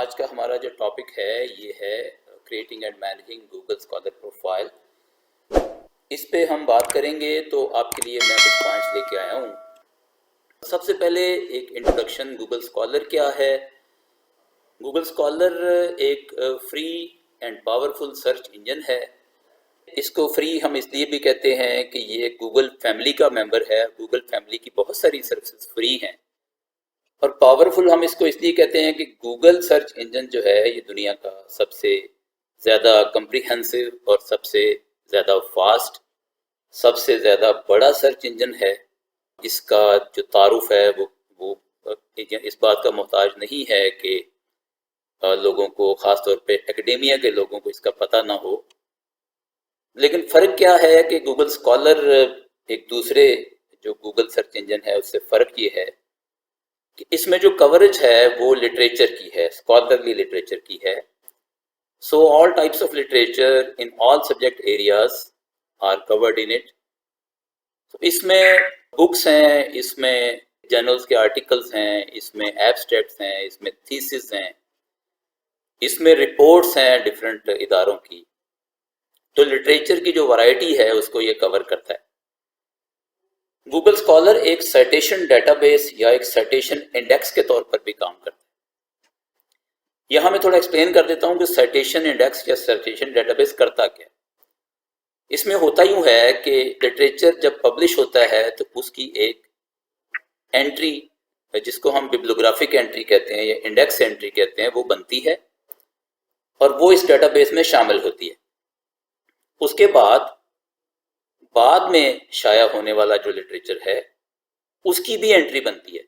आज का हमारा जो टॉपिक है ये है creating and managing Google scholar profile. इस पे हम बात करेंगे तो आपके लिए मैं कुछ पॉइंट्स लेके आया हूँ। सबसे पहले एक इंट्रोडक्शन, गूगल स्कॉलर क्या है। गूगल स्कॉलर एक free and powerful search engine है। इसको फ्री हम इसलिए भी कहते हैं कि ये गूगल फैमिली का मेंबर है। गूगल फैमिली की बहुत सारी सर्विसेज फ्री हैं। और पावरफुल हम इसको इसलिए कहते हैं कि गूगल सर्च इंजन जो है ये दुनिया का सबसे ज़्यादा कम्प्रिहेंसिव और सबसे ज़्यादा फास्ट, सबसे ज़्यादा बड़ा सर्च इंजन है। इसका जो तारुफ है वो इस बात का मोहताज नहीं है कि लोगों को, ख़ास तौर पे एकेडेमिया के लोगों को इसका पता ना हो। लेकिन फ़र्क क्या है कि गूगल स्कॉलर एक दूसरे जो गूगल सर्च इंजन है उससे फ़र्क ये है कि इसमें जो कवरेज है वो लिटरेचर की है, स्कॉलरली लिटरेचर की है। So all types of literature in all subject areas are covered in it. तो इसमें बुक्स हैं, इसमें जर्नल्स के आर्टिकल्स हैं, इसमें एब्स्ट्रैक्ट्स हैं, इसमें थीसिस हैं, इसमें रिपोर्ट्स हैं डिफरेंट इदारों की। तो लिटरेचर की जो वैरायटी है उसको ये कवर करता है। गूगल स्कॉलर एक साइटेशन डेटाबेस या एक साइटेशन इंडेक्स के तौर पर भी काम करता है। यहाँ मैं थोड़ा एक्सप्लेन कर देता हूँ कि साइटेशन इंडेक्स या साइटेशन डेटाबेस करता क्या है। इसमें होता यूँ है कि लिटरेचर जब पब्लिश होता है तो उसकी एक एंट्री, जिसको हम बिब्लियोग्राफिक एंट्री कहते हैं या इंडेक्स एंट्री कहते हैं, वो बनती है और वो इस डेटाबेस में शामिल होती है। उसके बाद में शाया होने वाला जो लिटरेचर है उसकी भी एंट्री बनती है।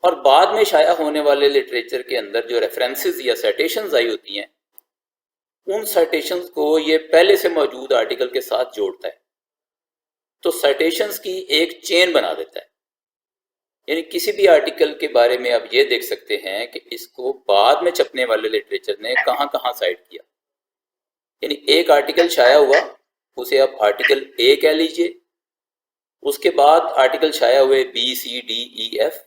और बाद में शाया होने वाले लिटरेचर के अंदर जो रेफरेंसेस या साइटेशंस आई होती हैं, उन साइटेशंस को ये पहले से मौजूद आर्टिकल के साथ जोड़ता है। तो साइटेशंस की एक चेन बना देता है। यानी किसी भी आर्टिकल के बारे में आप ये देख सकते हैं कि इसको बाद में छपने वाले लिटरेचर ने कहाँ कहाँ साइट किया। यानी एक आर्टिकल शाया हुआ, उसे आप आर्टिकल ए कह लीजिए। उसके बाद आर्टिकल शाया हुए B C D E F.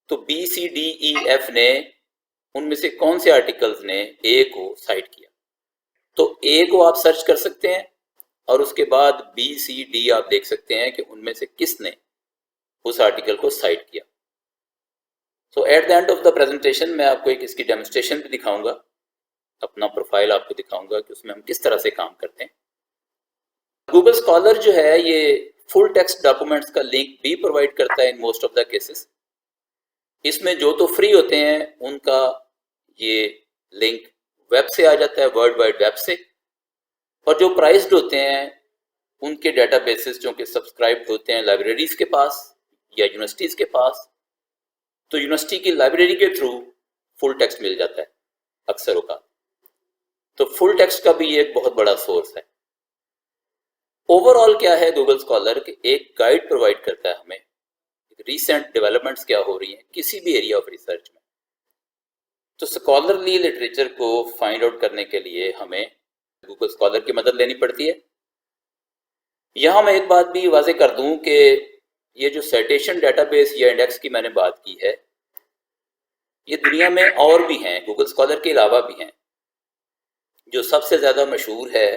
तो B C D E F ने, उनमें से कौन से आर्टिकल्स ने ए को साइट किया। तो ए को आप सर्च कर सकते हैं और उसके बाद बी सी डी आप देख सकते हैं कि उनमें से किसने उस आर्टिकल को साइट किया। So at the end of the presentation मैं आपको एक इसकी डेमोन्स्ट्रेशन भी दिखाऊंगा, अपना प्रोफाइल आपको दिखाऊंगा कि उसमें हम किस तरह से काम करते हैं। गूगल स्कॉलर जो है ये फुल टेक्स्ट डॉक्यूमेंट्स का लिंक भी प्रोवाइड करता है in most of the cases. इसमें जो तो फ्री होते हैं उनका ये लिंक वेब से आ जाता है, वर्ल्ड वाइड वेब से। और जो प्राइस्ड होते हैं उनके डेटाबेसेस जो कि सब्सक्राइब्ड होते हैं लाइब्रेरीज के पास या यूनिवर्सिटीज़ के पास, तो यूनिवर्सिटी की लाइब्रेरी के थ्रू फुल टेक्स्ट मिल जाता है अक्सर औकात। तो फुल टेक्स्ट का भी एक बहुत बड़ा सोर्स है। ओवरऑल क्या है गूगल स्कॉलर कि एक गाइड प्रोवाइड करता है हमें, रिसेंट डेवलपमेंट्स क्या हो रही हैं किसी भी एरिया ऑफ रिसर्च में। तो स्कॉलरली लिटरेचर को फाइंड आउट करने के लिए हमें गूगल स्कॉलर की मदद लेनी पड़ती है। यहाँ मैं एक बात भी वाजे कर दूं कि ये जो साइटेशन डेटाबेस या इंडेक्स की मैंने बात की है, ये दुनिया में और भी हैं, गूगल स्कॉलर के अलावा भी हैं। जो सबसे ज़्यादा मशहूर है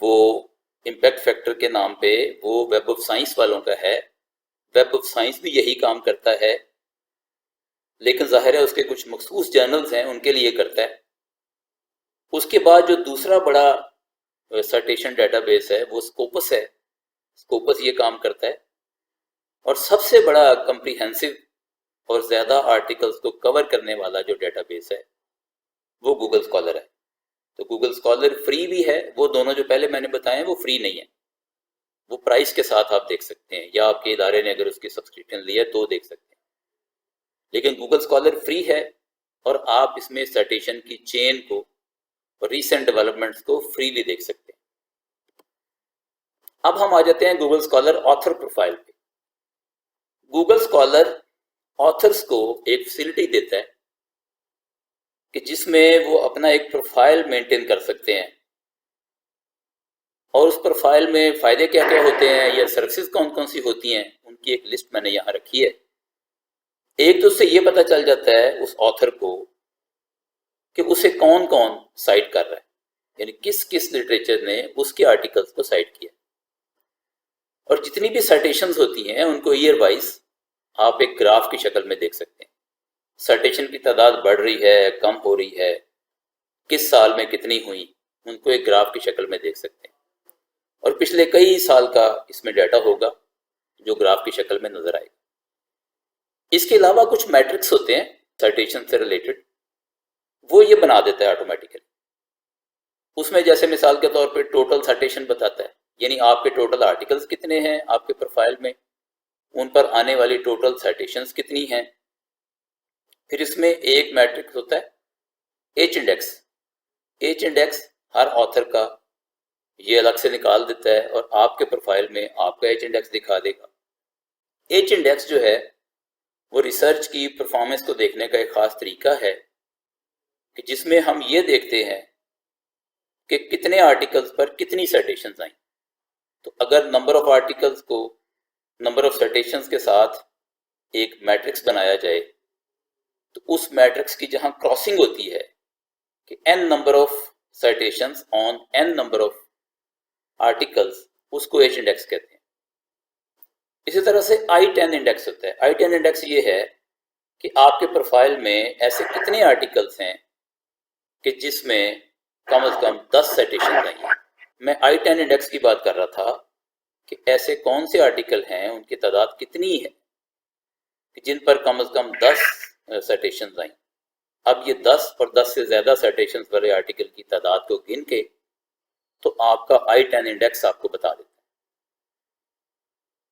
वो इम्पैक्ट फैक्टर के नाम पे, वो वेब ऑफ साइंस वालों का है। वेब ऑफ साइंस भी यही काम करता है, लेकिन जाहिर है उसके कुछ मखसूस जर्नल्स हैं उनके लिए करता है। उसके बाद जो दूसरा बड़ा साइटेशन डेटाबेस है वो स्कोपस है। स्कोपस ये काम करता है। और सबसे बड़ा कम्प्रीहेंसिव और ज़्यादा आर्टिकल्स को कवर करने वाला जो डेटाबेस है वो गूगल स्कॉलर है। तो गूगल स्कॉलर फ्री भी है, वो दोनों जो पहले मैंने बताए वो फ्री नहीं है, वो प्राइस के साथ आप देख सकते हैं, या आपके इदारे ने अगर उसकी सब्सक्रिप्शन ली है तो देख सकते हैं। लेकिन गूगल स्कॉलर फ्री है और आप इसमें साइटेशन की चेन को और रीसेंट डेवलपमेंट्स को फ्रीली देख सकते हैं। अब हम आ जाते हैं गूगल स्कॉलर ऑथर प्रोफाइल पे। गूगल स्कॉलर ऑथर्स को एक फैसिलिटी देता है कि जिसमें वो अपना एक प्रोफाइल मेंटेन कर सकते हैं। और उस प्रोफाइल में फ़ायदे क्या क्या होते हैं या सर्विसेज कौन कौन सी होती हैं, उनकी एक लिस्ट मैंने यहाँ रखी है। एक तो उससे ये पता चल जाता है उस ऑथर को कि उसे कौन कौन साइट कर रहा है, यानी किस किस लिटरेचर ने उसके आर्टिकल्स को साइट किया। और जितनी भी साइटेशंस होती हैं उनको ईयर वाइज आप एक ग्राफ की शक्ल में देख सकते हैं। साइटेशन की तादाद बढ़ रही है, कम हो रही है, किस साल में कितनी हुई, उनको एक ग्राफ की शक्ल में देख सकते हैं। और पिछले कई साल का इसमें डाटा होगा जो ग्राफ की शक्ल में नजर आएगा। इसके अलावा कुछ मैट्रिक्स होते हैं साइटेशन से रिलेटेड, वो ये बना देता है ऑटोमेटिकली। उसमें जैसे मिसाल के तौर पे टोटल साइटेशन बताता है, यानी आपके टोटल आर्टिकल्स कितने हैं आपके प्रोफाइल में, उन पर आने वाली टोटल साइटेशंस कितनी हैं। फिर इसमें एक मैट्रिक्स होता है एच इंडेक्स। एच इंडेक्स हर ऑथर का ये अलग से निकाल देता है और आपके प्रोफाइल में आपका एच इंडेक्स दिखा देगा। एच इंडेक्स जो है वो रिसर्च की परफॉर्मेंस को देखने का एक खास तरीका है कि जिसमें हम ये देखते हैं कि कितने आर्टिकल्स पर कितनी साइटेशंस आई। तो अगर नंबर ऑफ आर्टिकल्स को नंबर ऑफ साइटेशंस के साथ एक मैट्रिक्स बनाया जाए तो उस मैट्रिक्स की जहां क्रॉसिंग होती है कि n number of citations on n number of articles, उसको एच इंडेक्स कहते हैं। इसी तरह से I10 इंडेक्स होता है। I10 इंडेक्स ये है कि आपके प्रोफाइल में ऐसे कितने आर्टिकल्स हैं कि जिसमें कम से कम 10 साइटेशन आई हैं। मैं I10 इंडेक्स की बात कर रहा था कि ऐसे कौन से आर्टिकल हैं, उनकी तादाद कितनी है कि जिन पर कम से कम 10 साइटेशन आई। अब ये 10 और 10 से ज़्यादा साइटेशन वाले आर्टिकल की तादाद को गिन के तो आपका I10 इंडेक्स आपको बता देता है।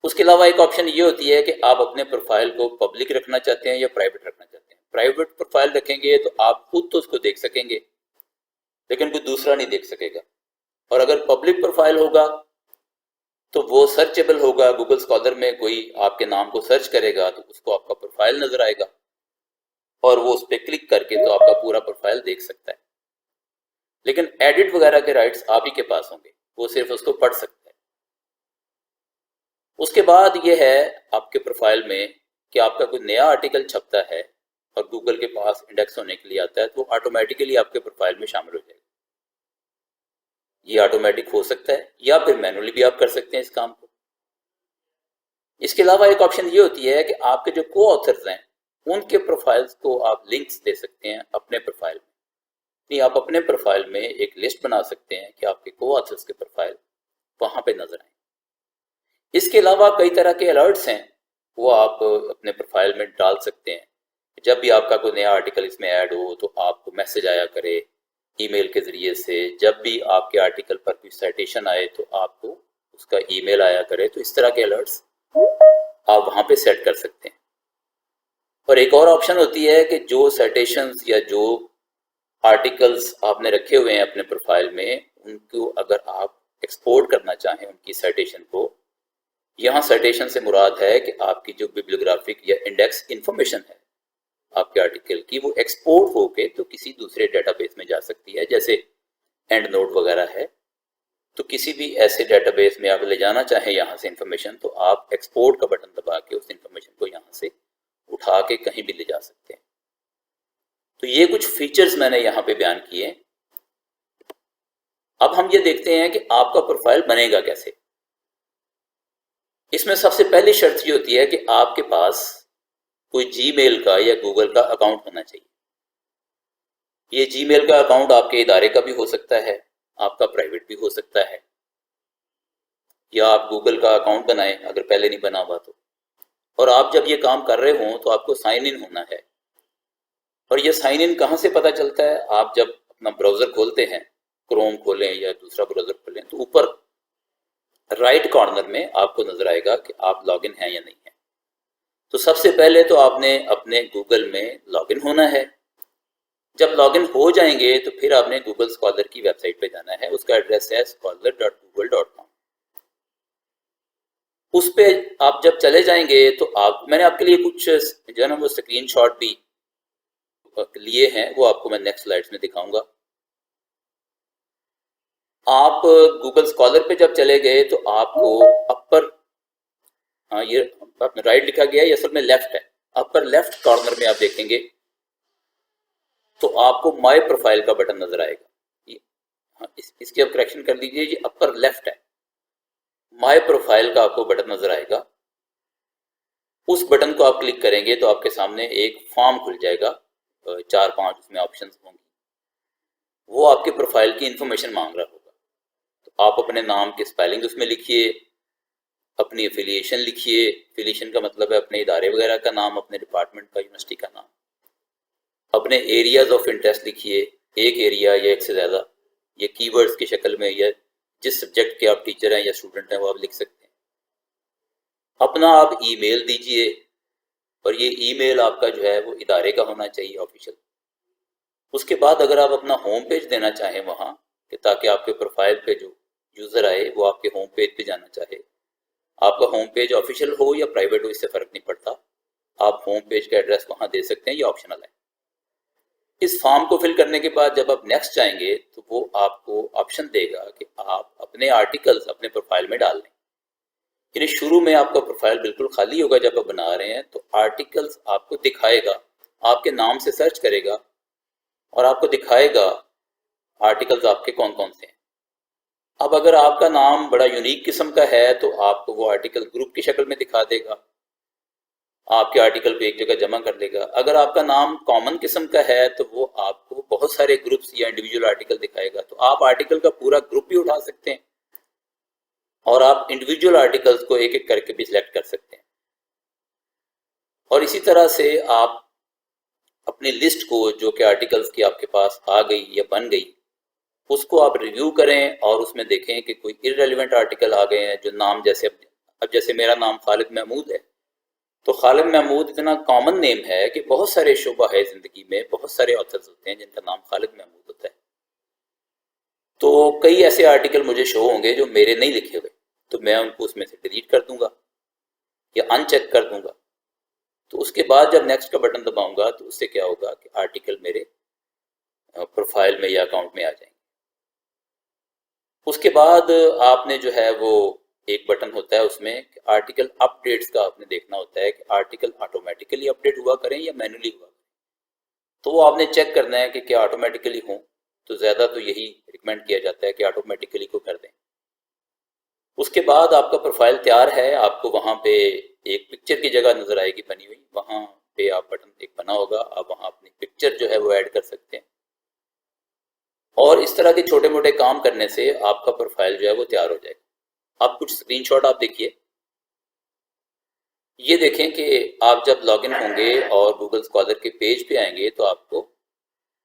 उसके अलावा एक ऑप्शन ये होती है कि आप अपने प्रोफाइल को पब्लिक रखना चाहते हैं या प्राइवेट रखना चाहते हैं। प्राइवेट प्रोफाइल रखेंगे तो आप खुद तो उसको देख सकेंगे लेकिन कोई दूसरा नहीं देख सकेगा, और अगर पब्लिक प्रोफाइल होगा तो वो सर्चेबल होगा। गूगल स्कॉलर में कोई आपके नाम को सर्च करेगा तो उसको आपका प्रोफाइल नजर आएगा और वो उस पर क्लिक करके तो आपका पूरा प्रोफाइल देख सकता है। लेकिन एडिट वगैरह के राइट्स आप ही के पास होंगे, वो सिर्फ उसको पढ़ सकता है। उसके बाद ये है आपके प्रोफाइल में कि आपका कोई नया आर्टिकल छपता है और गूगल के पास इंडेक्स होने के लिए आता है तो वो ऑटोमेटिकली आपके प्रोफाइल में शामिल हो जाएगा। ये ऑटोमेटिक हो सकता है या फिर मैनुअली भी आप कर सकते हैं इस काम को। इसके अलावा एक ऑप्शन ये होती है कि आपके जो को ऑथर्स हैं उनके प्रोफाइल्स को आप लिंक्स दे सकते हैं अपने प्रोफाइल में। नहीं, आप अपने प्रोफाइल में एक लिस्ट बना सकते हैं कि आपके को ऑथर्स के प्रोफाइल वहां पे नजर आए। इसके अलावा कई तरह के अलर्ट्स हैं, वो आप अपने प्रोफाइल में डाल सकते हैं। जब भी आपका कोई नया आर्टिकल इसमें ऐड हो तो आपको मैसेज आया करे ईमेल के ज़रिए से। जब भी आपके आर्टिकल पर कोई साइटेशन आए तो आपको उसका ईमेल आया करे। तो इस तरह के अलर्ट्स आप वहाँ पे सेट कर सकते हैं। और एक और ऑप्शन होती है कि जो साइटेशंस या जो आर्टिकल्स आपने रखे हुए हैं अपने प्रोफाइल में, उनको अगर आप एक्सपोर्ट करना चाहें उनकी साइटेशन को, यहाँ साइटेशन से मुराद है कि आपकी जो बिब्लियोग्राफिक या इंडेक्स इंफॉर्मेशन है आपके आर्टिकल की, वो एक्सपोर्ट होके तो किसी दूसरे डेटाबेस में जा सकती है। जैसे एंड नोट वगैरह है, तो किसी भी ऐसे डेटाबेस में आप ले जाना चाहें यहाँ से इंफॉर्मेशन, तो आप एक्सपोर्ट का बटन दबा के उस इंफॉर्मेशन को यहाँ से उठा के कहीं भी ले जा सकते हैं। तो ये कुछ फीचर्स मैंने यहाँ पे बयान किए। अब हम ये देखते हैं कि आपका प्रोफाइल बनेगा कैसे। इसमें सबसे पहली शर्त ये होती है कि आपके पास कोई जीमेल का या गूगल का अकाउंट होना चाहिए। ये जीमेल का अकाउंट आपके इदारे का भी हो सकता है, आपका प्राइवेट भी हो सकता है, या आप गूगल का अकाउंट बनाएं अगर पहले नहीं बना हुआ तो। और आप जब ये काम कर रहे हों तो आपको साइन इन होना है। और ये साइन इन कहाँ से पता चलता है? आप जब अपना ब्राउज़र खोलते हैं, क्रोम खोलें या दूसरा ब्राउज़र खोलें, तो ऊपर राइट कॉर्नर में आपको नजर आएगा कि आप लॉगिन हैं या नहीं है। तो सबसे पहले तो आपने अपने गूगल में लॉगिन होना है। जब लॉगिन हो जाएंगे तो फिर आपने गूगल स्कॉलर की वेबसाइट पे जाना है। उसका एड्रेस है scholar.google.com। उस पे आप जब चले जाएंगे तो मैंने आपके लिए कुछ जो है ना वो स्क्रीनशॉट भी लिए हैं, वो आपको मैं नेक्स्ट स्लाइड्स में दिखाऊंगा। आप गूगल स्कॉलर पे जब चले गए तो आपको अपर, हाँ ये राइट लिखा गया है, ये असल में लेफ्ट है, अपर लेफ्ट कॉर्नर में आप देखेंगे तो आपको माय प्रोफाइल का बटन नजर आएगा। हाँ, इसकी आप करेक्शन कर लीजिए, ये अपर लेफ्ट है। माय प्रोफाइल का आपको बटन नजर आएगा। उस बटन को आप क्लिक करेंगे तो आपके सामने एक फॉर्म खुल जाएगा, 4-5 उसमें ऑप्शंस होंगे। वो आपके प्रोफाइल की इंफॉर्मेशन मांग रहा होगा। तो आप अपने नाम की स्पेलिंग उसमें लिखिए, अपनी एफिलिएशन लिखिए। एफिलिएशन का मतलब है अपने इदारे वगैरह का नाम, अपने डिपार्टमेंट का, यूनिवर्सिटी का नाम। अपने एरियाज ऑफ इंटरेस्ट लिखिए, एक एरिया या एक से ज़्यादा, ये कीवर्ड्स की शक्ल में, या जिस सब्जेक्ट के आप टीचर हैं या स्टूडेंट हैं वो आप लिख सकते हैं। अपना आप ईमेल दीजिए, और ये ईमेल आपका जो है वो इदारे का होना चाहिए, ऑफिशियल। उसके बाद अगर आप अपना होम पेज देना चाहें वहाँ, कि ताकि आपके प्रोफाइल पे जो यूज़र आए वो आपके होम पेज पे जाना चाहे, आपका होम पेज ऑफिशियल हो या प्राइवेट हो इससे फ़र्क नहीं पड़ता, आप होम पेज का एड्रेस वहाँ दे सकते हैं, ये ऑप्शनल है। इस फॉर्म को फिल करने के बाद जब आप नेक्स्ट जाएंगे तो वो आपको ऑप्शन देगा कि आप अपने आर्टिकल्स अपने प्रोफाइल में डाल दें। यानी शुरू में आपका प्रोफाइल बिल्कुल खाली होगा, जब आप बना रहे हैं तो आर्टिकल्स आपको दिखाएगा, आपके नाम से सर्च करेगा और आपको दिखाएगा आर्टिकल्स आपके कौन कौन से हैं। अब अगर आपका नाम बड़ा यूनिक किस्म का है तो आपको वो आर्टिकल ग्रुप की शक्ल में दिखा देगा, आपके आर्टिकल को एक जगह जमा कर देगा। अगर आपका नाम कॉमन किस्म का है तो वो आपको बहुत सारे ग्रुप्स या इंडिविजुअल आर्टिकल दिखाएगा। तो आप आर्टिकल का पूरा ग्रुप भी उठा सकते हैं और आप इंडिविजुअल आर्टिकल्स को एक एक करके भी सिलेक्ट कर सकते हैं। और इसी तरह से आप अपनी लिस्ट को, जो कि आर्टिकल्स की आपके पास आ गई या बन गई, उसको आप रिव्यू करें और उसमें देखें कि कोई इररेलेवेंट आर्टिकल आ गए हैं जो नाम, जैसे अब जैसे मेरा नाम खालिद महमूद है, तो खालिद महमूद इतना कॉमन नेम है कि बहुत सारे शोबा है ज़िंदगी में, बहुत सारे ऑथर्स होते हैं जिनका नाम खालिद महमूद होता है। तो कई ऐसे आर्टिकल मुझे शो होंगे जो मेरे नहीं लिखे हुए, तो मैं उनको उसमें से डिलीट कर दूंगा या अनचेक कर दूंगा। तो उसके बाद जब नेक्स्ट का बटन दबाऊंगा तो उससे क्या होगा कि आर्टिकल मेरे प्रोफाइल में या अकाउंट में आ जाएंगे। उसके बाद आपने जो है वो एक बटन होता है उसमें आर्टिकल अपडेट्स का, आपने देखना होता है कि आर्टिकल ऑटोमेटिकली अपडेट हुआ करें या मैन्युअली हुआ करें। तो वो आपने चेक करना है कि क्या ऑटोमेटिकली हो, तो ज़्यादा तो यही रिकमेंड किया जाता है कि ऑटोमेटिकली को कर दें। उसके बाद आपका प्रोफाइल तैयार है, आपको वहाँ पे एक पिक्चर की जगह नज़र आएगी बनी हुई, वहाँ पे आप बटन एक बना होगा, आप वहाँ अपनी पिक्चर जो है वो ऐड कर सकते हैं। और इस तरह के छोटे मोटे काम करने से आपका प्रोफाइल जो है वो तैयार हो जाएगा। अब कुछ स्क्रीनशॉट आप देखिए। ये देखें कि आप जब लॉगिन होंगे और गूगल स्कॉलर के पेज पे आएंगे तो आपको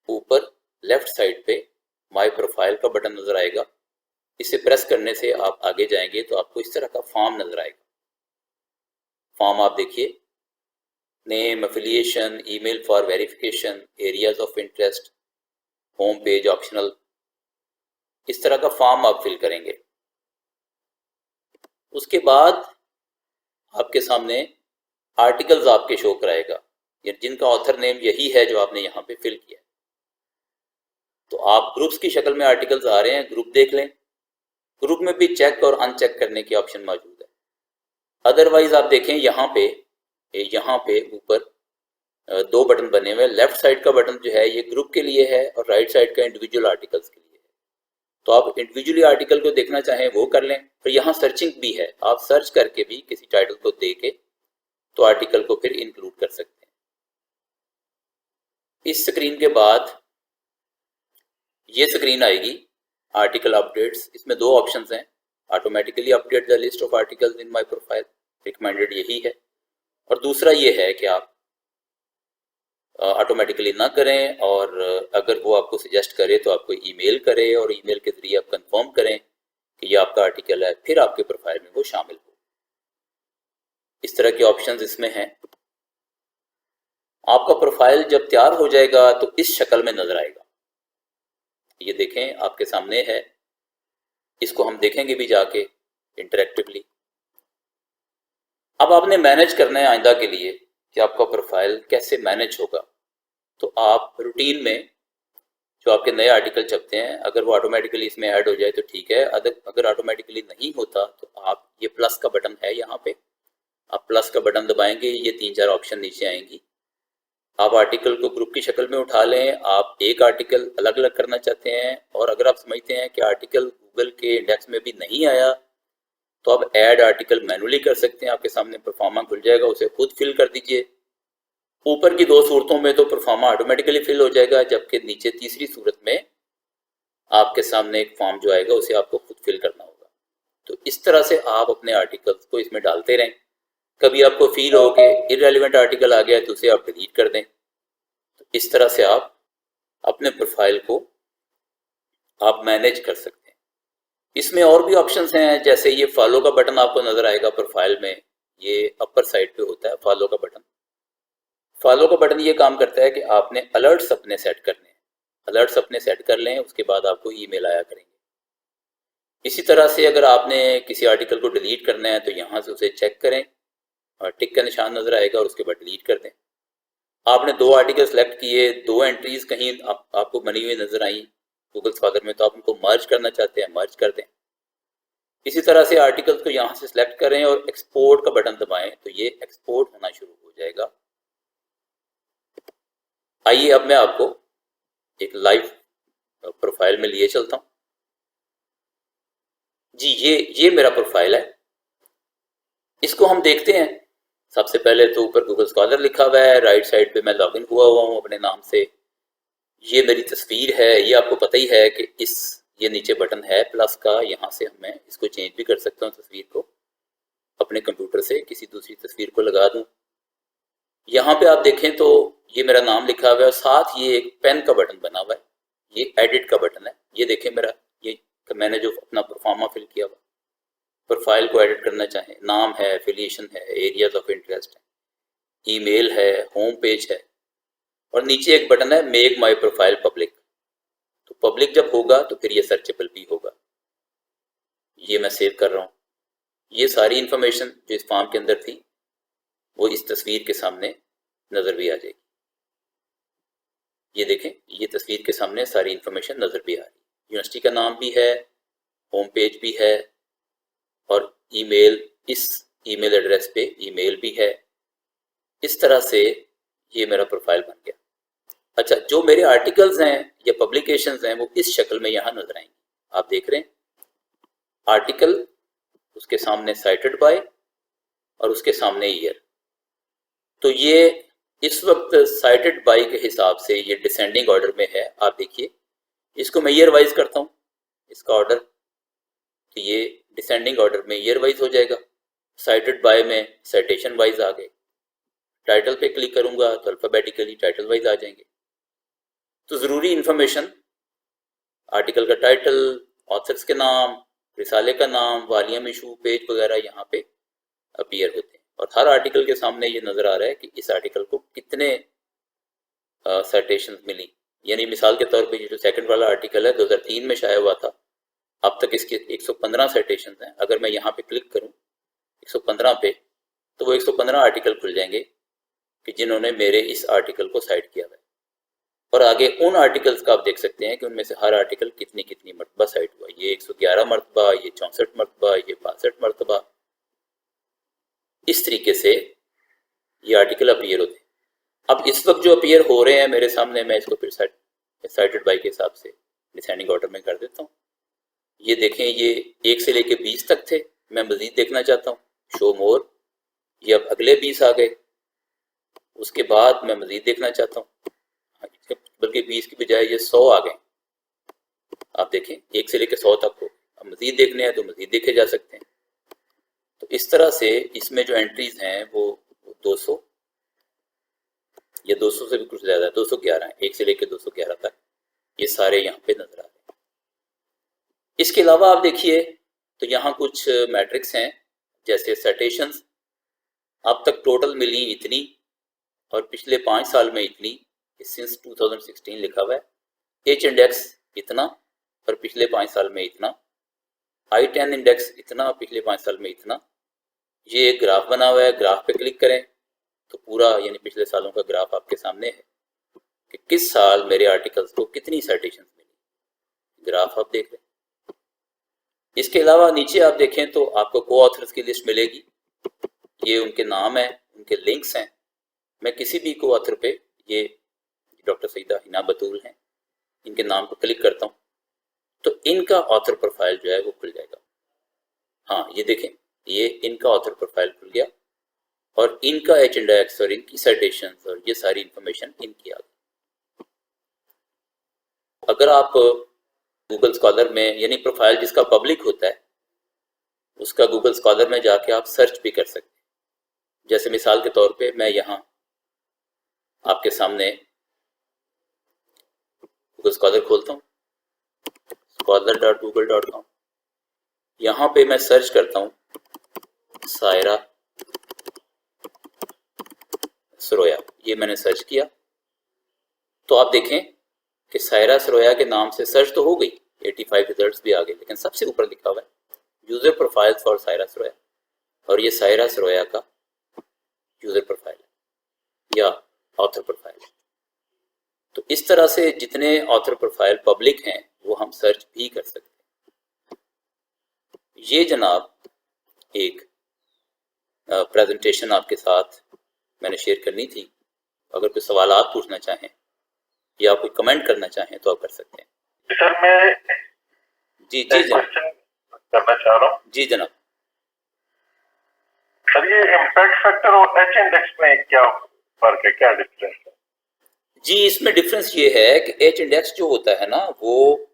ऊपर लेफ्ट साइड पे माय प्रोफाइल का बटन नज़र आएगा। इसे प्रेस करने से आप आगे जाएंगे तो आपको इस तरह का फॉर्म नज़र आएगा। फॉर्म आप देखिए, name, affiliation, email for verification, areas of interest, home page optional, इस तरह का फॉर्म आप फिल करेंगे। उसके बाद आपके सामने आर्टिकल्स आपके शो कराएगा, जिनका ऑथर नेम यही है जो आपने यहाँ पे फिल किया। तो आप ग्रुप्स की शक्ल में आर्टिकल्स आ रहे हैं, ग्रुप देख लें। ग्रुप में भी चेक और अनचेक करने की ऑप्शन मौजूद है। अदरवाइज आप देखें यहाँ पे ऊपर दो बटन बने हुए हैं। लेफ्ट साइड का बटन जो है ये ग्रुप के लिए है और राइट साइड का इंडिविजुअल आर्टिकल्स के लिए है। तो आप इंडिविजुअली आर्टिकल को देखना चाहें वो कर लें। फिर यहाँ सर्चिंग भी है, आप सर्च करके भी किसी टाइटल को दे के तो आर्टिकल को फिर इंक्लूड कर सकते हैं। इस स्क्रीन के बाद ये स्क्रीन आएगी आर्टिकल अपडेट्स। इसमें दो ऑप्शंस हैं, automatically update the list of articles in my profile, recommended यही है, और दूसरा ये है कि आप ऑटोमेटिकली ना करें, और अगर वो आपको सजेस्ट करे तो आपको ईमेल करे और ईमेल के ज़रिए आप कंफर्म करें कि ये आपका आर्टिकल है, फिर आपके प्रोफाइल में वो शामिल हो। इस तरह के ऑप्शंस इसमें हैं। आपका प्रोफाइल जब तैयार हो जाएगा तो इस शक्ल में नज़र आएगा। ये देखें आपके सामने है, इसको हम देखेंगे भी जाके इंटरेक्टिवली। अब आपने मैनेज करना है आइंदा के लिए कि आपका प्रोफाइल कैसे मैनेज होगा। तो आप रूटीन में जो आपके नए आर्टिकल छपते हैं, अगर वो ऑटोमेटिकली इसमें ऐड हो जाए तो ठीक है, अगर ऑटोमेटिकली नहीं होता तो आप ये प्लस का बटन है यहाँ पे, आप प्लस का बटन दबाएंगे, ये 3-4 ऑप्शन नीचे आएंगी। आप आर्टिकल को ग्रुप की शक्ल में उठा लें, आप एक आर्टिकल अलग अलग करना चाहते हैं, और अगर आप समझते हैं कि आर्टिकल गूगल के इंडेक्स में भी नहीं आया तो आप ऐड आर्टिकल मैनुअली कर सकते हैं। आपके सामने परफॉर्मा खुल जाएगा, उसे खुद फिल कर दीजिए। ऊपर की 2 सूरतों में तो परफॉर्मा ऑटोमेटिकली फिल हो जाएगा, जबकि नीचे तीसरी सूरत में आपके सामने एक फॉर्म जो आएगा उसे आपको खुद फिल करना होगा। तो इस तरह से आप अपने आर्टिकल्स को इसमें डालते रहें। कभी आपको फील हो कि इररेलेवेंट आर्टिकल आ गया तो उसे आप डिलीट कर दें। तो इस तरह से आप अपने प्रोफाइल को आप मैनेज कर सकते हैं। इसमें और भी ऑप्शंस हैं, जैसे ये फॉलो का बटन आपको नजर आएगा प्रोफाइल में, ये अपर साइड पे होता है फॉलो का बटन। फॉलो का बटन ये काम करता है कि आपने अलर्ट्स अपने सेट करने हैं। अलर्ट्स अपने सेट कर लें, उसके बाद आपको ईमेल आया करेंगे। इसी तरह से अगर आपने किसी आर्टिकल को डिलीट करना है तो यहाँ से उसे चेक करें और टिक का निशान नजर आएगा और उसके बाद डिलीट कर दें। आपने 2 आर्टिकल सेलेक्ट किए, 2 एंट्रीज कहीं आपको बनी हुई नजर आई गूगल स्कॉलर में, तो आप उनको मर्ज करना चाहते हैं, मर्ज कर दें। इसी तरह से आर्टिकल्स को यहाँ से सिलेक्ट करें और एक्सपोर्ट का बटन दबाएं तो ये एक्सपोर्ट होना शुरू हो जाएगा। आइए अब मैं आपको एक लाइव प्रोफाइल में लिए चलता हूँ। जी ये मेरा प्रोफाइल है, इसको हम देखते हैं। सबसे पहले तो ऊपर गूगल स्कॉलर लिखा हुआ है, राइट साइड पे मैं लॉगिन हुआ हूँ अपने नाम से। ये मेरी तस्वीर है, ये आपको पता ही है कि ये नीचे बटन है प्लस का, यहाँ से मैं इसको चेंज भी कर सकता हूँ। तस्वीर को अपने कंप्यूटर से किसी दूसरी तस्वीर को लगा दूं। यहाँ पे आप देखें तो ये मेरा नाम लिखा हुआ है, साथ ये एक पेन का बटन बना हुआ है, ये एडिट का बटन है। ये देखें मेरा, ये मैंने जो अपना परफॉर्मा फिल किया हुआ, प्रोफाइल को एडिट करना चाहें, नाम है, एफिलिएशन है, एरियाज ऑफ इंटरेस्ट है, ईमेल है, होम पेज है, और नीचे एक बटन है मेक माई प्रोफाइल पब्लिक। तो पब्लिक जब होगा तो फिर ये सर्चेबल भी होगा। ये मैं सेव कर रहा हूँ। ये सारी इंफॉर्मेशन जो इस फॉर्म के अंदर थी वो इस तस्वीर के सामने नजर भी आ जाएगी। ये देखें, ये तस्वीर के सामने सारी इंफॉर्मेशन नजर भी आ रही है। यूनिवर्सिटी का नाम भी है, होम पेज भी है, और ईमेल, इस ईमेल एड्रेस पे ईमेल भी है। इस तरह से ये मेरा प्रोफाइल बन गया। अच्छा, जो मेरे आर्टिकल्स हैं या पब्लिकेशंस हैं वो इस शक्ल में यहाँ नजर आएंगे। आप देख रहे हैं आर्टिकल, उसके सामने साइटेड बाय और उसके सामने ईयर। तो ये इस वक्त साइटेड बाय के हिसाब से ये डिसेंडिंग ऑर्डर में है। आप देखिए, इसको मैं ईयर वाइज करता हूँ, इसका ऑर्डर, तो ये डिसेंडिंग ऑर्डर में ईयर वाइज हो जाएगा। साइटेड बाय में साइटेशन वाइज आ गए। टाइटल पे क्लिक करूंगा तो अल्फाबेटिकली टाइटल वाइज आ जाएंगे। तो ज़रूरी इंफॉर्मेशन, आर्टिकल का टाइटल, ऑथर्स के नाम, रिसाले का नाम, वॉल्यूम, इशू, पेज वगैरह यहाँ पे अपीयर होते हैं। और हर आर्टिकल के सामने ये नज़र आ रहा है कि इस आर्टिकल को कितने साइटेशन मिली। यानी मिसाल के तौर पे ये जो सेकंड वाला आर्टिकल है 2003 में शाया हुआ था, अब तक इसके 115 साइटेशन हैं। अगर मैं यहाँ पे क्लिक करूँ 115 पे, तो वो 115 आर्टिकल खुल जाएंगे कि जिन्होंने मेरे इस आर्टिकल को साइट किया है। और आगे उन आर्टिकल्स का आप देख सकते हैं कि उनमें से हर आर्टिकल कितनी कितनी मरतबा साइट हुआ। ये 111 मरतबा, ये 64 मरतबा, ये 62 मरतबा। इस तरीके से ये आर्टिकल अपीयर होते हैं। अब इस वक्त जो अपीयर हो रहे हैं मेरे सामने, मैं इसको फिर साइटेड बाय के हिसाब से डिसेंडिंग ऑर्डर में कर देता हूँ। ये देखें, ये 1 से लेके 20 तक थे, मैं मजीद देखना चाहता हूँ, शो मोर। ये अब अगले 20 आ गए, उसके बाद मैं मजीद देखना चाहता हूँ, बल्कि 20 की बजाय ये 100 आ गए। आप देखें 1 से लेकर 100 तक हो। अब मजीद देखने हैं तो मजीद देखे जा सकते हैं। तो इस तरह से इसमें जो एंट्रीज हैं वो 200 या 200 से भी कुछ ज़्यादा है, 211 है, 1 से लेकर 211 तक ये सारे यहाँ पे नजर आ रहे हैं। इसके अलावा आप देखिए तो यहाँ कुछ मैट्रिक्स हैं, जैसे साइटेशंस अब तक टोटल मिली इतनी, और पिछले 5 साल में इतनी, सिंस 2016 लिखा हुआ है। एच इंडेक्स इतना और पिछले 5 साल में इतना, I10 इंडेक्स इतना, पिछले 5 साल में इतना। ये एक ग्राफ बना हुआ है, ग्राफ पे क्लिक करें तो पूरा यानी पिछले सालों का ग्राफ आपके सामने है कि किस साल मेरे आर्टिकल्स को कितनी साइटेशन मिली। ग्राफ आप देख लें। इसके अलावा नीचे आप देखें तो आपको को ऑथर्स की लिस्ट मिलेगी। ये उनके नाम है, उनके लिंक्स हैं। मैं किसी भी को ऑथर पे, ये डॉक्टर सईदा हिना बतूल हैं, इनके नाम को क्लिक करता हूँ तो इनका ऑथर प्रोफाइल जो है वो खुल जाएगा। हाँ, ये देखें, ये इनका ऑथर प्रोफाइल खुल गया और इनका एच इंडेक्स और इनकी साइटेशंस और ये सारी इंफॉर्मेशन इनकी आ गई। अगर आप गूगल स्कॉलर में, यानी प्रोफाइल जिसका पब्लिक होता है, उसका गूगल स्कॉलर में जाके आप सर्च भी कर सकते हैं। जैसे मिसाल के तौर पे मैं यहाँ आपके सामने गूगल स्कॉलर खोलता हूँ, scholar.google.com। यहाँ पे मैं सर्च करता हूँ सायरा सरोया, ये मैंने सर्च किया तो आप देखें कि सायरा सरोया के नाम से सर्च तो हो गई, 85 रिजल्ट्स भी आ गए, लेकिन सबसे ऊपर लिखा हुआ है user profile for Saira Saroya, और ये सायरा सरोया का यूजर प्रोफाइल है या ऑथर प्रोफाइल है। तो इस तरह से जितने ऑथर प्रोफाइल पब्लिक हैं वो हम सर्च भी कर सकते हैं। ये जनाब एक प्रेजेंटेशन आपके साथ मैंने शेयर करनी थी। अगर कोई सवाल आप पूछना चाहें या कोई कमेंट करना चाहें तो आप कर सकते हैं। सर मैं जी जनाब, करना चाह रहा हूँ। जी जनाब। सर ये इम्पैक्ट फैक्टर और एच इंडेक्स में क्या फर्क है, क्या डिफरेंस है? जी, इसमें डिफरेंस ये है कि एच इंडेक्स जो होता है ना, वो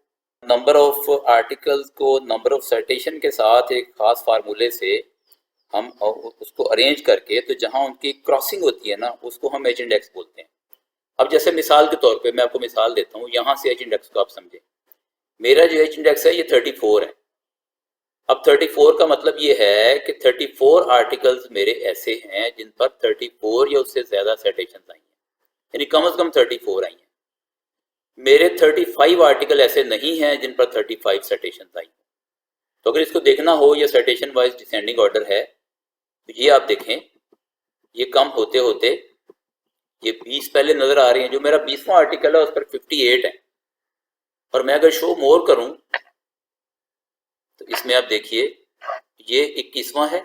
नंबर ऑफ आर्टिकल्स को नंबर ऑफ साइटेशन के साथ एक खास फार्मूले से हम उसको अरेंज करके, तो जहां उनकी क्रॉसिंग होती है ना, उसको हम एच इंडेक्स बोलते हैं। अब जैसे मिसाल के तौर पे मैं आपको मिसाल देता हूँ, यहाँ से एच इंडेक्स को आप समझें। मेरा जो एच इंडेक्स है ये 34 है। अब 34 का मतलब ये है कि 34 आर्टिकल्स मेरे ऐसे हैं जिन पर 34 या उससे ज्यादा साइटेशंस आई हैं, यानी कम से कम 34 आई हैं। मेरे 35 आर्टिकल ऐसे नहीं हैं जिन पर 35 साइटेशंस आई हैं। तो अगर इसको देखना हो या साइटेशन वाइज डिसेंडिंग ऑर्डर है, तो ये आप देखें, ये कम होते होते ये 20 पहले नजर आ रही हैं। जो मेरा 20वां आर्टिकल है उस पर 58 है, और मैं अगर शो मोर करूं तो इसमें आप देखिए ये 21वां है,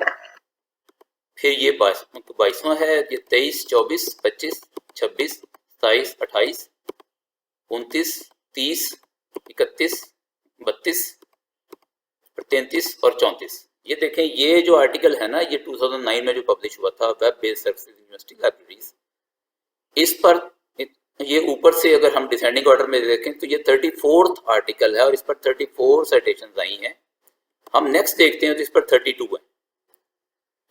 फिर ये 22वां है, ये 23, 24, 25, 26, 27, 28, 29, 30, 31, 32, 33 और 34। ये देखें, ये जो आर्टिकल है ना, ये 2009 में जो पब्लिश हुआ था, web based services university libraries, इस पर ये ऊपर से अगर हम डिसेंडिंग ऑर्डर में देखें तो ये 34th आर्टिकल है और इस पर 34 साइटेशंस आई हैं। हम नेक्स्ट देखते हैं तो इस पर 32 है,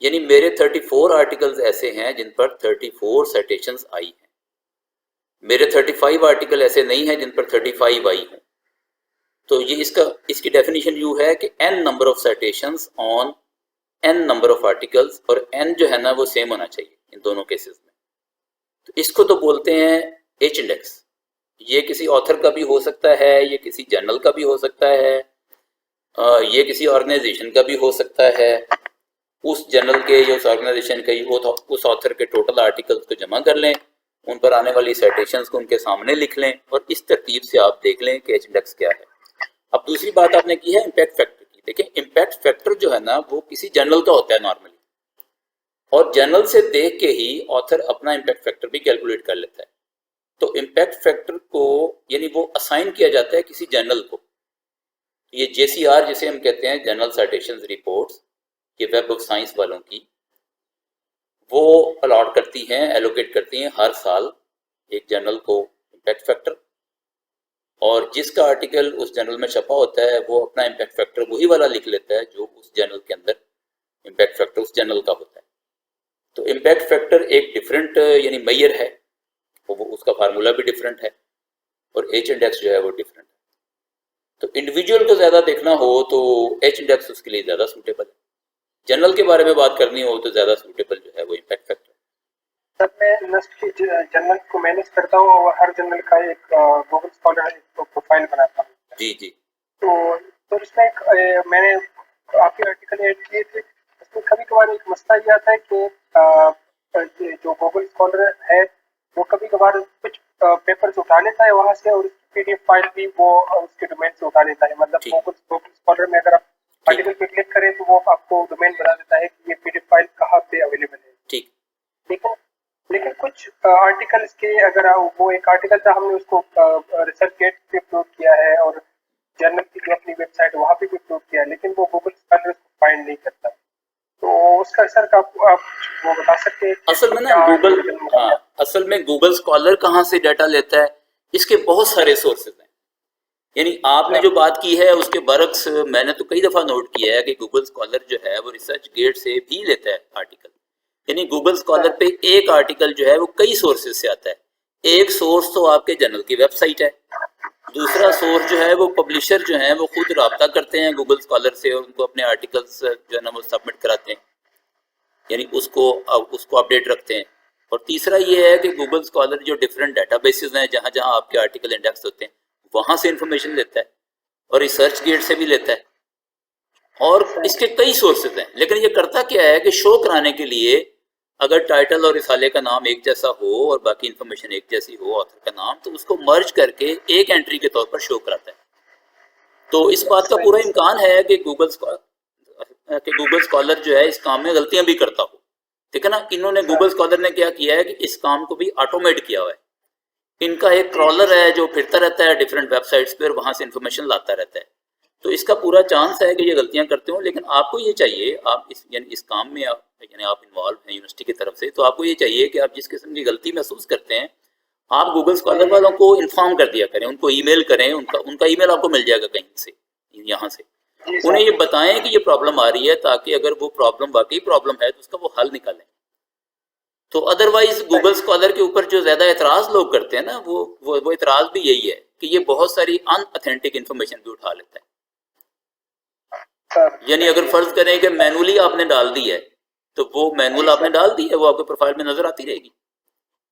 यानी मेरे 34 आर्टिकल्स ऐसे हैं जिन पर 34 साइटेशंस आई हैं। मेरे 35 आर्टिकल ऐसे नहीं हैं जिन पर 35 आई हों। तो ये इसकी डेफिनेशन यूँ है कि n number of citations on n number of articles, और n जो है ना वो सेम होना चाहिए इन दोनों केसेस में। तो इसको तो बोलते हैं एच इंडेक्स। ये किसी ऑथर का भी हो सकता है, ये किसी जर्नल का भी हो सकता है, ये किसी ऑर्गेनाइजेशन का भी हो सकता है। उस जर्नल के या उस ऑर्गेनाइजेशन के उस ऑथर के टोटल आर्टिकल्स को जमा कर लें, उन पर आने वाली साइटेशंस को उनके सामने लिख लें, और इस तरतीब से आप देख लें कि एच इंडेक्स क्या है। अब दूसरी बात आपने की है इम्पैक्ट फैक्टर की। देखिए, इम्पैक्ट फैक्टर जो है ना वो किसी जर्नल का होता है नॉर्मली, और जर्नल से देख के ही ऑथर अपना इम्पैक्ट फैक्टर भी कैलकुलेट कर लेता है। तो इम्पैक्ट फैक्टर को यानी वो असाइन किया जाता है किसी जर्नल को। ये JCR जिसे हम कहते हैं, जर्नल साइटेशंस रिपोर्ट्स, ये वेब ऑफ साइंस वालों की, वो अलॉट करती हैं, एलोकेट करती हैं हर साल एक जर्नल को इम्पैक्ट फैक्टर, और जिसका आर्टिकल उस जर्नल में छपा होता है वो अपना इम्पैक्ट फैक्टर वही वाला लिख लेता है जो उस जर्नल के अंदर इम्पैक्ट फैक्टर उस जर्नल का होता है। तो इम्पैक्ट फैक्टर एक डिफरेंट यानी मेजर है, वो उसका फार्मूला भी डिफरेंट है, और एच इंडेक्स जो है वो डिफरेंट है। तो इंडिविजुअल को ज़्यादा देखना हो तो एच इंडेक्स उसके लिए ज़्यादा सूटेबल है। जर्नल के बारे में बात करनी हो तो ज़्यादा सूटेबल जो है वो इम्पैक्ट फैक्टर। सर मैं नस्ट जर्नल को मैनेज करता हूँ और हर जर्नल का एक गूगल स्कॉलर एक प्रोफाइल बनाता हूँ। जी जी। तो इसमें मैंने आपके आर्टिकल ऐड किए थे, इसमें कभी कभार एक मसला ये आता है कि जो गूगल स्कॉलर है वो कभी कभार कुछ पेपर्स उठा लेता है वहाँ से, और उसकी PDF फाइल भी वो उसके डोमेन से उठा लेता है। मतलब गूगल स्कॉलर में अगर आप आर्टिकल पे क्लिक करें तो वो आपको डोमेन बता देता है कि ये PDF फाइल कहाँ पे अवेलेबल कुछ आर्टिकल्स के अगर वो एक आर्टिकल था, हमने उसको रिसर्च गेट पे अपलोड किया है और जर्नल की जो अपनी वेबसाइट वहाँ पे भी अपलोड किया है, लेकिन वो गूगल स्कॉलर उसको फाइंड नहीं करता। तो उसका सर का आप वो बता सकते हैं कि असल में ना क्या गूगल, आर्टिकल हाँ, असल में गूगल स्कॉलर कहाँ से डाटा लेता है, इसके बहुत सारे सोर्सेज हैं। यानी आपने जो बात की है उसके बरक्स मैंने तो कई दफ़ा नोट किया है कि गूगल स्कॉलर जो है वो रिसर्च गेट से भी लेता है आर्टिकल। यानी गूगल स्कॉलर पे एक आर्टिकल जो है वो कई सोर्सेज से आता है। एक सोर्स तो आपके जर्नल की वेबसाइट है, दूसरा सोर्स जो है वो पब्लिशर जो है वो खुद रब्ता करते हैं गूगल स्कॉलर से और उनको अपने आर्टिकल्स जो है ना वो सबमिट कराते हैं, यानी उसको अपडेट रखते हैं। और तीसरा ये है कि गूगल स्कॉलर जो डिफरेंट डेटाबेसेस हैं जहाँ जहाँ आपके आर्टिकल इंडेक्स होते हैं वहाँ से इंफॉर्मेशन लेता है और रिसर्च गेट से भी लेता है, और इसके कई सोर्सेज हैं। लेकिन ये करता क्या है कि शो कराने के लिए अगर टाइटल और रिसाले का नाम एक जैसा हो और बाकी इंफॉर्मेशन एक जैसी हो ऑथर का नाम, तो उसको मर्ज करके एक एंट्री के तौर पर शो कराता है। तो इस बात का पूरा इम्कान है कि गूगल स्कॉलर जो है इस काम में गलतियां भी करता हो, ठीक है ना। इन्होंने गूगल स्कॉलर ने क्या किया है कि इस काम को भी ऑटोमेट किया हुआ है। इनका एक क्रॉलर है जो फिरता रहता है डिफरेंट वेबसाइट्स पे और वहां से इंफॉर्मेशन लाता रहता है। तो इसका पूरा चांस है कि ये गलतियां करते हो, लेकिन आपको ये चाहिए, आप इस काम में यानी आप इन्वॉल्व हैं यूनिवर्सिटी की तरफ से, तो आपको ये चाहिए कि आप जिस किस्म की गलती महसूस करते हैं आप गूगल स्कॉलर वालों को इन्फॉर्म कर दिया करें, उनको ईमेल करें, उनका ईमेल आपको मिल जाएगा कहीं से, यहाँ से उन्हें ये बताएं कि ये प्रॉब्लम आ रही है, ताकि अगर वो प्रॉब्लम वाकई प्रॉब्लम है तो उसका वो हल निकालें। तो अदरवाइज गूगल स्कॉलर के ऊपर जो ज्यादा एतराज लोग करते हैं ना, वो एतराज भी यही है कि ये बहुत सारी अनऑथेंटिक इन्फॉर्मेशन भी उठा लेता है। यानी अगर फर्ज करें कि मैनुअली आपने डाल दी है, तो वो मैनुअल आपने डाल दी है, वो आपके प्रोफाइल में नजर आती रहेगी।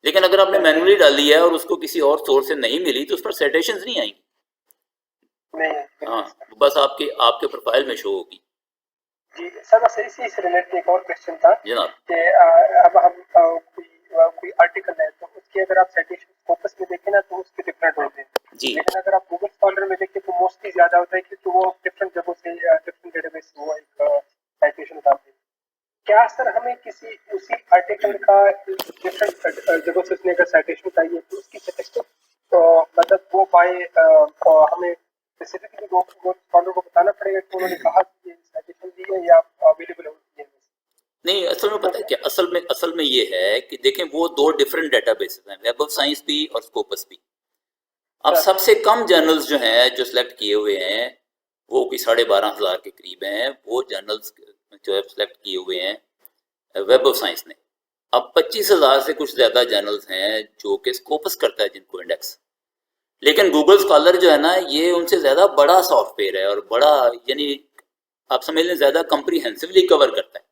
लेकिन अगर आपने मैनुअली डाली है और उसको किसी और सोर्स से नहीं मिली तो उस पर साइटेशंस नहीं आएंगी, हाँ, बस आपके प्रोफाइल में शो होगी। जी सर, बस इसी से रिलेटेड एक और क्वेश्चन था जनाब कि अब हम कोई आर्टिकल है तो उसके अगर आप साइटेशन स्कोपस में देखें ना तो उसके डिफरेंट होते हैं जी, लेकिन अगर आप गूगल स्कॉलर में देखें तो मोस्टली ज्यादा होता है क्योंकि वो डिफरेंट जगहों से डिफरेंट डेटाबेस से वो एक साइटेशन उठाते हैं। क्या सर हमें किसी उसी आर्टिकल का डिफरेंट जगहों से उसने अगर साइटेशन चाहिए तो उसकी स्टैटिस्टिक तो मतलब वो बाय हमें स्पेसिफिकली गूगल स्कॉलर को बताना पड़ेगा कि उन्होंने कहा कि ये साइटेशन दी है या अवेलेबल होती है? नहीं, असल में पता है क्या, असल में ये है कि देखें वो दो डिफरेंट डेटाबेसेस हैं, वेब ऑफ साइंस भी और स्कोपस भी। अब सबसे कम जर्नल्स जो हैं जो सिलेक्ट किए हुए हैं वो कोई 12,500 के करीब हैं, वो जर्नल्स जो है सिलेक्ट किए हुए हैं वेब ऑफ साइंस ने। अब 25,000 से कुछ ज़्यादा जर्नल्स हैं जो कि स्कोपस करता है जिनको इंडेक्स। लेकिन गूगल स्कॉलर जो है ना ये उनसे ज़्यादा बड़ा सॉफ्टवेयर है और बड़ा, यानी आप समझ लें ज़्यादा कम्प्रीहेंसिवली कवर करता है।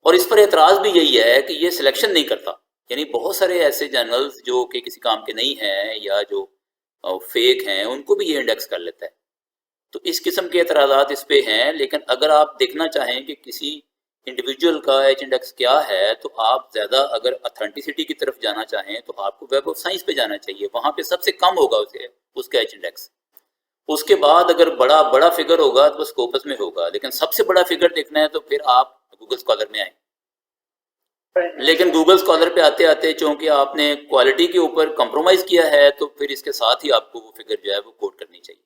और इस पर एतराज़ भी यही है कि ये सिलेक्शन नहीं करता, यानी बहुत सारे ऐसे जर्नल्स जो कि किसी काम के नहीं हैं या जो फेक हैं उनको भी ये इंडेक्स कर लेता है। तो इस किस्म के एतराज़ात इस पे हैं। लेकिन अगर आप देखना चाहें कि किसी इंडिविजुअल का एच इंडेक्स क्या है, तो आप ज़्यादा अगर अथेंटिसिटी की तरफ जाना चाहें तो आपको वेब ऑफ साइंस पे जाना चाहिए, वहाँ पे सबसे कम होगा उसका एच इंडेक्स। उसके बाद अगर बड़ा बड़ा फिगर होगा तो स्कोपस में होगा, लेकिन सबसे बड़ा फिगर देखना है तो फिर आप गूगल स्कॉलर में आए। लेकिन गूगल स्कॉलर पे आते आते चूंकि आपने क्वालिटी के ऊपर कॉम्प्रोमाइज़ किया है तो फिर इसके साथ ही आपको वो फिगर जो है वो कोड करनी चाहिए।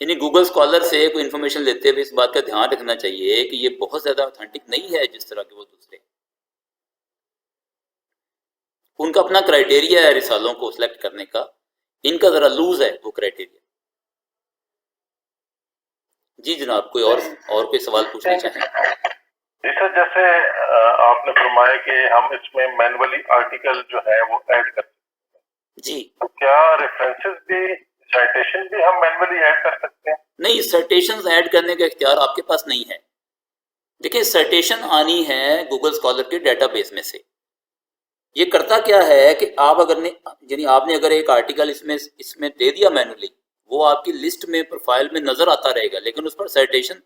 यानी गूगल स्कॉलर से कोई इन्फॉर्मेशन लेते हुए इस बात का ध्यान रखना चाहिए कि ये बहुत ज़्यादा ऑथेंटिक नहीं है जिस तरह के वो दूसरे। उनका अपना क्राइटेरिया है रिसालों को सिलेक्ट करने का, इनका ज़रा लूज है वो क्राइटेरिया। जी जनाब, कोई और कोई सवाल पूछना चाहें? जी सर, जैसे आपने फरमाया कि हम इसमें मैनुअली आर्टिकल जो है वो ऐड कर सकते हैं जी, तो क्या रेफरेंसेस भी, साइटेशन भी हम मैनुअली ऐड कर सकते हैं? नहीं, साइटेशंस ऐड करने का इख्तियार आपके पास नहीं है। देखिए, साइटेशन आनी है गूगल स्कॉलर के डेटाबेस में से। ये करता क्या है कि आप यानी आपने अगर एक आर्टिकल इसमें दे दिया मैनुअली, वो आपकी लिस्ट में प्रोफाइल में नजर आता रहेगा, लेकिन उस पर साइटेशन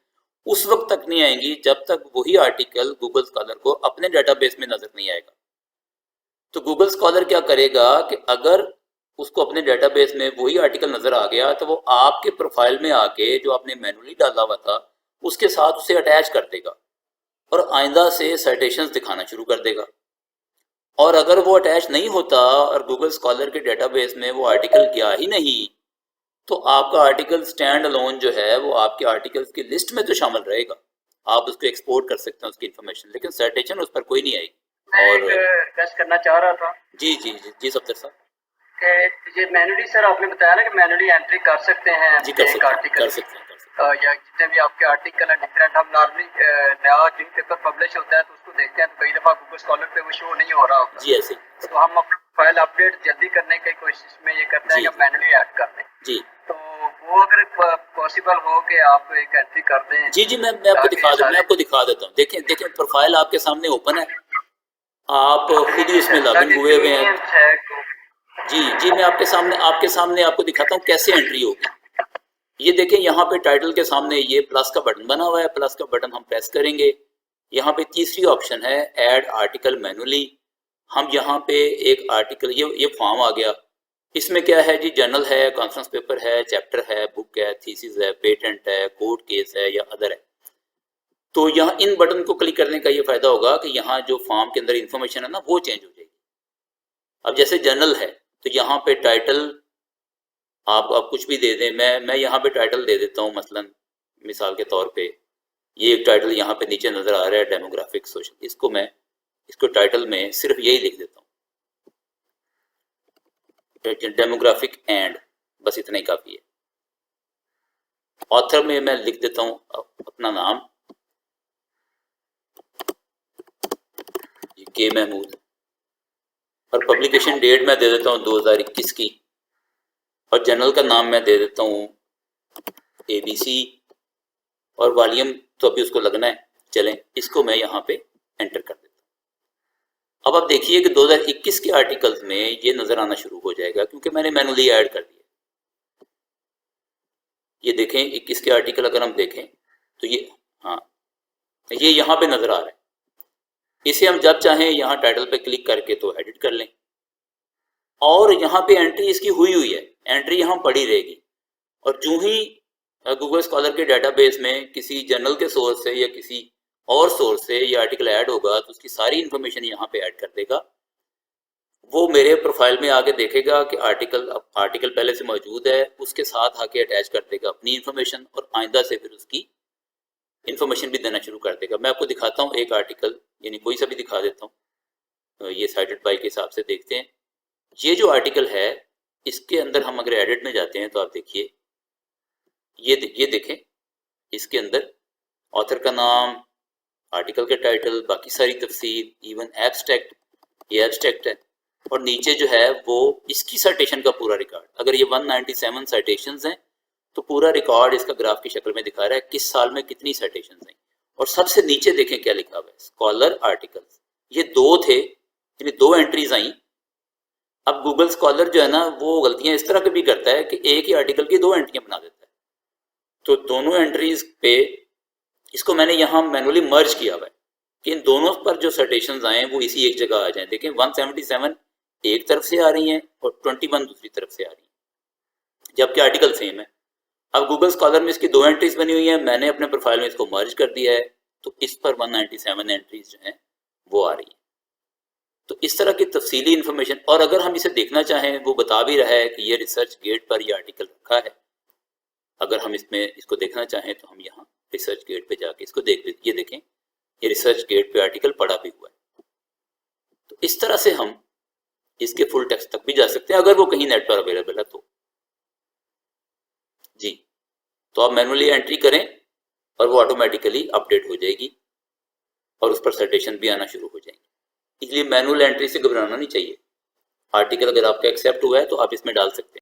उस वक्त तक नहीं आएंगी जब तक वही आर्टिकल गूगल स्कॉलर को अपने डेटाबेस में नजर नहीं आएगा। तो गूगल स्कॉलर क्या करेगा कि अगर उसको अपने डेटाबेस में वही आर्टिकल नजर आ गया तो वो आपके प्रोफाइल में आके जो आपने मैनुअली डाला हुआ था उसके साथ उसे अटैच कर देगा और आइंदा से साइटेशंस दिखाना शुरू कर देगा। और अगर वो अटैच नहीं होता और गूगल स्कॉलर के डेटाबेस में वो आर्टिकल गया ही नहीं, तो आपका आर्टिकल स्टैंड अलोन जो है वो आपके आर्टिकल्स की लिस्ट में तो शामिल रहेगा, आप उसको एक्सपोर्ट कर सकते हैं उसकी इन्फॉर्मेशन, लेकिन साइटेशन उस पर कोई नहीं आएगी। और रिक्वेस्ट करना चाह रहा था जी जी जी जी सफदर साहब कि ये मैनुअली सर आपने बताया ना कि मैनुअली एंट्री कर सकते हैं जी, कर एक सकते हैं, आर्टिकल कर सकते हैं, कर सकते हैं। या जितने भी आपके आर्टिकल हैं डिफरेंट, हम नॉर्मली नया न्यूज पेपर पब्लिश होता है तो उसको देखते हैं तो कई दफ़ा गूगल स्कॉलर पे वो शो नहीं हो रहा होता, जी ऐसे तो हम अपना फाइल अपडेट जल्दी करने की कोशिश में ये करते हैं जी। कि मैनुअली ऐड कर दें, जी तो वो अगर पॉसिबल हो कि आप एक एंट्री कर दें। जी जी मैं आपको दिखा देता हूँ। देखें देखें प्रोफाइल आपके सामने ओपन है, आप खुद ही उसमें लॉगिन हुए हुए हैं। जी जी मैं आपके सामने आपको दिखाता हूँ कैसे एंट्री होगी। ये देखें यहाँ पे टाइटल के सामने ये प्लस का बटन बना हुआ है, प्लस का बटन हम प्रेस करेंगे, यहाँ पे तीसरी ऑप्शन है ऐड आर्टिकल मैनुअली। हम यहाँ पे एक आर्टिकल, ये फॉर्म आ गया, इसमें क्या है जी, जर्नल है, कॉन्फ्रेंस पेपर है, चैप्टर है, बुक है, थीसिस है, पेटेंट है, कोर्ट केस है या अदर है। तो यहाँ इन बटन को क्लिक करने का ये फायदा होगा कि यहाँ जो फॉर्म के अंदर इंफॉर्मेशन है ना वो चेंज हो जाएगी। अब जैसे जर्नल है तो यहाँ पे टाइटल आप कुछ भी दे दें, मैं यहाँ पे टाइटल दे देता हूँ, मसलन मिसाल के तौर पे ये एक टाइटल यहाँ पे नीचे नजर आ रहा है डेमोग्राफिक सोशल, इसको टाइटल में सिर्फ यही लिख देता हूँ, डेमोग्राफिक एंड, बस इतना ही काफी है। ऑथर में मैं लिख देता हूँ अपना नाम के महमूद, और पब्लिकेशन डेट मैं दे देता हूँ 2021 की, और जर्नल का नाम मैं दे देता हूँ ABC, और वॉल्यूम तो अभी उसको लगना है, चलें इसको मैं यहाँ पे एंटर कर देता हूँ। अब आप देखिए कि 2021 के आर्टिकल्स में ये नजर आना शुरू हो जाएगा क्योंकि मैंने मैनुअली ऐड कर दिया। ये देखें 21 के आर्टिकल अगर हम देखें तो ये, हाँ ये यहाँ पे नजर आ रहा है। इसे हम जब चाहें यहाँ टाइटल पे क्लिक करके तो एडिट कर लें, और यहाँ पे एंट्री इसकी हुई है, एंट्री यहाँ पड़ी रहेगी। और जो ही गूगल स्कॉलर के डेटाबेस में किसी जर्नल के सोर्स से या किसी और सोर्स से ये आर्टिकल ऐड होगा तो उसकी सारी इंफॉर्मेशन यहाँ पे ऐड कर देगा। वो मेरे प्रोफाइल में आके देखेगा कि आर्टिकल पहले से मौजूद है, उसके साथ आके अटैच कर देगा अपनी इंफॉर्मेशन, और आइंदा से फिर उसकी इंफॉर्मेशन भी देना शुरू कर देगा। मैं आपको दिखाता हूँ एक आर्टिकल, यानी कोई सा भी दिखा देता हूँ, ये साइटेड बाय के हिसाब से देखते हैं। ये जो आर्टिकल है इसके अंदर हम अगर एडिट में जाते हैं तो आप देखिए, ये देखें, इसके अंदर ऑथर का नाम, आर्टिकल के टाइटल, बाकी सारी तफसीर, इवन एब्स्ट्रैक्ट, ये एब्स्ट्रैक्ट है, और नीचे जो है वो इसकी साइटेशन का पूरा रिकॉर्ड। अगर ये 197 साइटेशंस हैं तो पूरा रिकॉर्ड इसका ग्राफ की शक्ल में दिखा रहा है किस साल में कितनी साइटेशंस हैं। और सबसे नीचे देखें क्या लिखा हुआ है, स्कॉलर आर्टिकल्स। ये दो थे, यानी 2 एंट्रीज आई। अब गूगल स्कॉलर जो है ना वो गलतियां इस तरह की भी करता है कि एक ही आर्टिकल की 2 एंट्रियां बना देता है। तो दोनों एंट्रीज पे इसको मैंने यहाँ मैनुअली मर्ज किया हुआ है कि इन दोनों पर जो साइटेशंस आए वो इसी एक जगह आ जाएं। देखें 177 एक तरफ से आ रही हैं और 21 दूसरी तरफ से आ रही हैं, जबकि आर्टिकल सेम है। अब गूगल स्कॉलर में इसकी 2 एंट्रीज बनी हुई है, मैंने अपने प्रोफाइल में इसको मर्ज कर दिया है, तो इस पर 197 एंट्रीज जो हैं वो आ रही है। तो इस तरह की तफसीली इन्फॉर्मेशन, और अगर हम इसे देखना चाहें वो बता भी रहा है कि ये रिसर्च गेट पर ये आर्टिकल रखा है। अगर हम इसको देखना चाहें तो हम यहाँ रिसर्च गेट पे जाके इसको देख लेते, ये देखें ये रिसर्च गेट पे आर्टिकल पड़ा भी हुआ है। तो इस तरह से हम इसके फुल टेक्स्ट तक भी जा सकते हैं अगर वो कहीं नेट पर अवेलेबल है तो। जी, तो आप मैनुअली एंट्री करें और वो ऑटोमेटिकली अपडेट हो जाएगी और उस पर साइटेशन भी आना शुरू हो जाएंगी। इसलिए मैनुअल एंट्री से घबराना नहीं चाहिए। आर्टिकल अगर आपका एक्सेप्ट हुआ है तो आप इसमें डाल सकते हैं।